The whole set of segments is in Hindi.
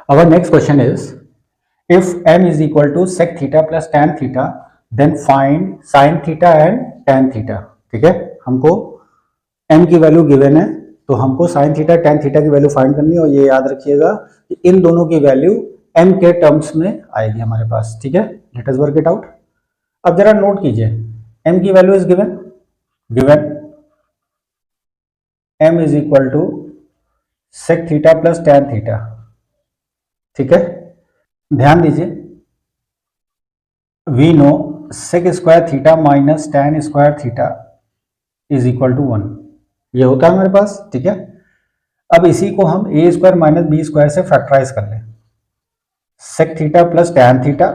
Our next question is, if m is equal to sec theta plus tan theta, then find sin theta and tan theta. ठीक है, हमको m की वैल्यू गिवन है तो हमको sin थीटा tan थीटा की वैल्यू फाइंड करनी है, और ये याद रखिएगा कि इन दोनों की वैल्यू m के टर्म्स में आएगी हमारे पास. ठीक है, let us work it out. अब जरा नोट कीजिए, m की value is given m is equal to sec theta plus tan theta. ठीक है, ध्यान दीजिए, we know sec square theta minus tan square theta is equal to 1. ये होता है हमारे पास. ठीक है, अब इसी को हम a square minus b square से फैक्टराइज कर लें. Sec theta plus tan theta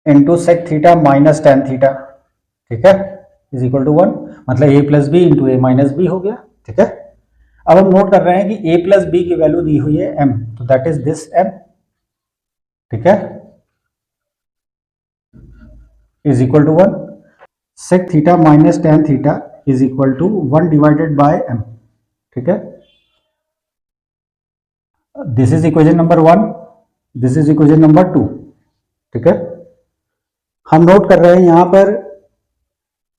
into sec theta minus tan theta. ठीक है, इज इक्वल टू 1. मतलब a plus b into a minus b हो गया. ठीक है, अब हम नोट कर रहे हैं कि a प्लस बी की वैल्यू दी हुई है m, तो दैट इज दिस m. ठीक है, is equal to 1. Sec theta minus tan theta is equal to 1 divided by m. ठीक है, this is equation number 1, this is equation number 2. ठीक है, हम नोट कर रहे हैं यहां पर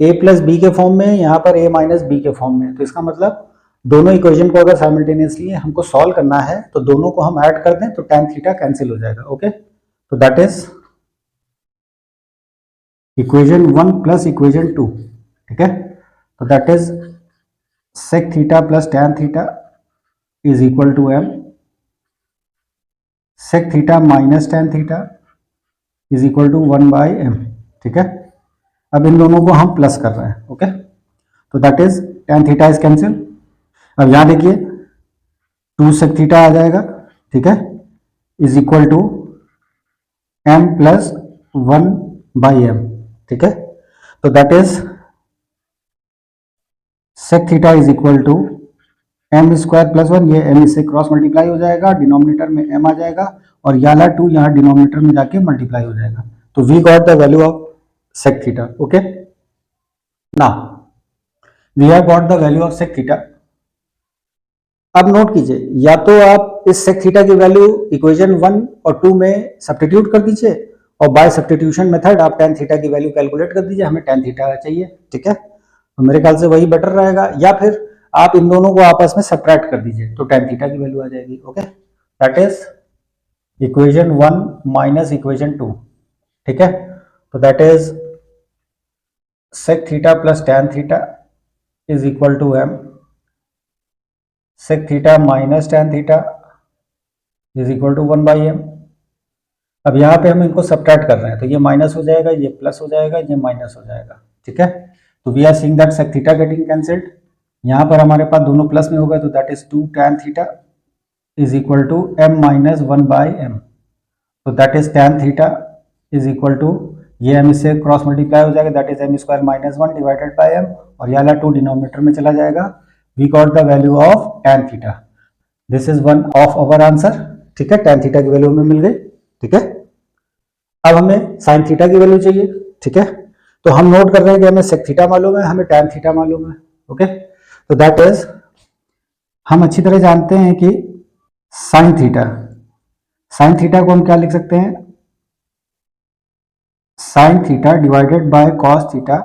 a प्लस बी के फॉर्म में, यहां पर a माइनस बी के फॉर्म में. तो इसका मतलब दोनों इक्वेशन को अगर साइमल्टेनियसली हमको सॉल्व करना है तो दोनों को हम ऐड कर दें तो tan थीटा कैंसिल हो जाएगा. ओके, तो that is equation 1 plus equation 2. ठीक है, तो that is sec theta plus tan theta is equal to m, sec theta minus tan theta is equal to 1 by m. ठीक है, अब इन दोनों को हम प्लस कर रहे हैं. ओके, तो that is tan theta is cancel. अब यहां देखिए 2 सेक थीटा आ जाएगा. ठीक है, is equal to m plus 1 by m. ठीक है, तो that is sec theta is equal to m square plus 1. ये m इससे क्रॉस मल्टीप्लाई हो जाएगा, डिनोमिनेटर में m आ जाएगा, और ये वाला 2 यहाँ डिनोमिनेटर में जाके मल्टीप्लाई हो जाएगा. तो we got the value of sec theta. Okay, now we have got the value of sec theta. अब नोट कीजिए, या तो आप इस सेक थीटा की वैल्यू इक्वेशन 1 और 2 में सब्स्टिट्यूट कर दीजिए, और बाय सब्स्टिट्यूशन मेथड आप tan थीटा की वैल्यू कैलकुलेट कर दीजिए. हमें tan थीटा चाहिए. ठीक है, तो मेरे ख्याल से वही बेटर रहेगा. या फिर आप इन दोनों को आपस में सब्ट्रैक्ट कर दीजिए तो tan थीटा की वैल्यू आ जाएगी. Okay, that is equation 1 minus equation 2. ठीक है, तो that is sec theta plus tan theta is equal to m, sec theta minus tan theta is equal to 1 by m. अब यहाँ पे हम इनको सब्ट्रैक्ट कर रहे हैं तो ये माइनस हो जाएगा, ये प्लस हो जाएगा, ये माइनस हो जाएगा. ठीक है, तो we are seeing that sec theta getting cancelled. यहाँ पर हमारे पास दोनों प्लस में होगा, तो that is 2 tan theta is equal to m minus 1 by m. तो that is tan theta is equal to, ये m इससे क्रॉस मल्टीप्लाई हो जाएगा, that is m square minus 1 divided by m, और ये वाला 2 डिनोमिनेटर में चला जाएगा. We got the value of tan theta. This is one of our answer. ठीक है, tan थीटा की वैल्यू हमें मिल गई. ठीक है, अब हमें sin थीटा की वैल्यू चाहिए. ठीक है, तो हम नोट कर रहे हैं कि हमें sec थीटा मालूम है, हमें tan थीटा मालूम है. ओके, तो दैट इज, हम अच्छी तरह जानते हैं कि sin थीटा को हम क्या लिख सकते हैं, sin theta divided by cos theta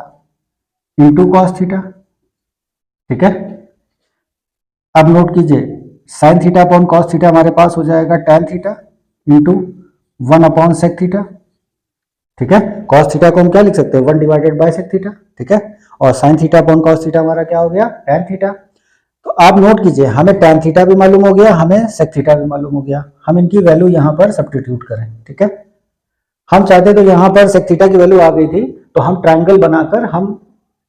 into cos theta. ठीक है, अब नोट कीजिए, sine theta upon cos theta हमारे पास हो जाएगा tan theta into 1 upon sec theta. ठीक है, कॉस थीटा को हम क्या लिख सकते हैं, 1 डिवाइडेड बाय सेक थीटा. ठीक है, और sign theta upon cos theta हमारा क्या हो गया, tan थीटा. तो आप नोट कीजिए, हमें tan थीटा भी मालूम हो गया, हमें सेक थीटा भी मालूम हो गया. हम इनकी वैल्यू यहाँ पर सब्स्टिट्यूट करें. ठीक है, हम चाहते तो यहाँ पर सेक थीटा की वैल्यू आ गई थी तो हम ट्राइंगल बनाकर हम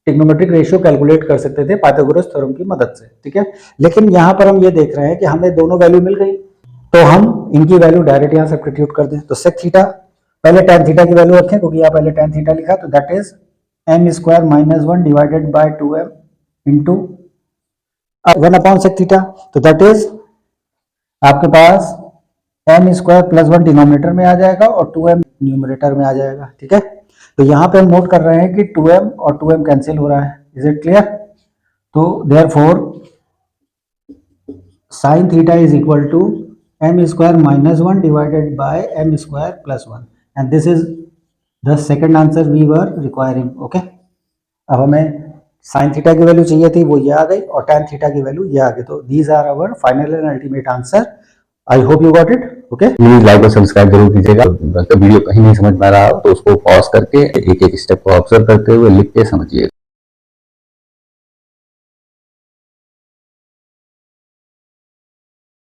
ट्रिग्नोमेट्रिक रेशियो कैलकुलेट कर सकते थे पाइथागोरस थ्योरम की मदद से. ठीक है, लेकिन यहाँ पर हम ये देख रहे हैं कि हमें दोनों वैल्यू मिल गई, तो हम इनकी वैल्यू डायरेक्ट यहाँ सब्स्टिट्यूट कर दें. तो सेक थीटा, पहले tan थीटा की वैल्यू रखें क्योंकि यहाँ पहले tan थीटा लिखा, तो that is m square minus 1 divided by 2m into 1 upon sec theta. तो दैट इज आपके पास m स्क्वायर प्लस 1 डिनोमिनेटर में आ जाएगा और 2m न्यूमरेटर में आ जाएगा. ठीक है, तो यहाँ पे हम नोट कर रहे हैं कि 2m और 2m कैंसिल हो रहा है. Is it clear? तो therefore sine theta is equal to m square minus 1 divided by m square plus 1 and this is the second answer we were requiring. Okay, अब हमें साइन थीटा की वैल्यू चाहिए थी, वो ये आ गई, और टैन थीटा की वैल्यू ये आ गई। तो these are our final and ultimate answer. I hope you got it. Okay, please like और सब्सक्राइब जरूर कीजिएगा। अगर वीडियो कहीं नहीं समझ में आ रहा तो उसको पॉज करके एक एक स्टेप को ऑब्जर्व करते हुए लिख के समझिए।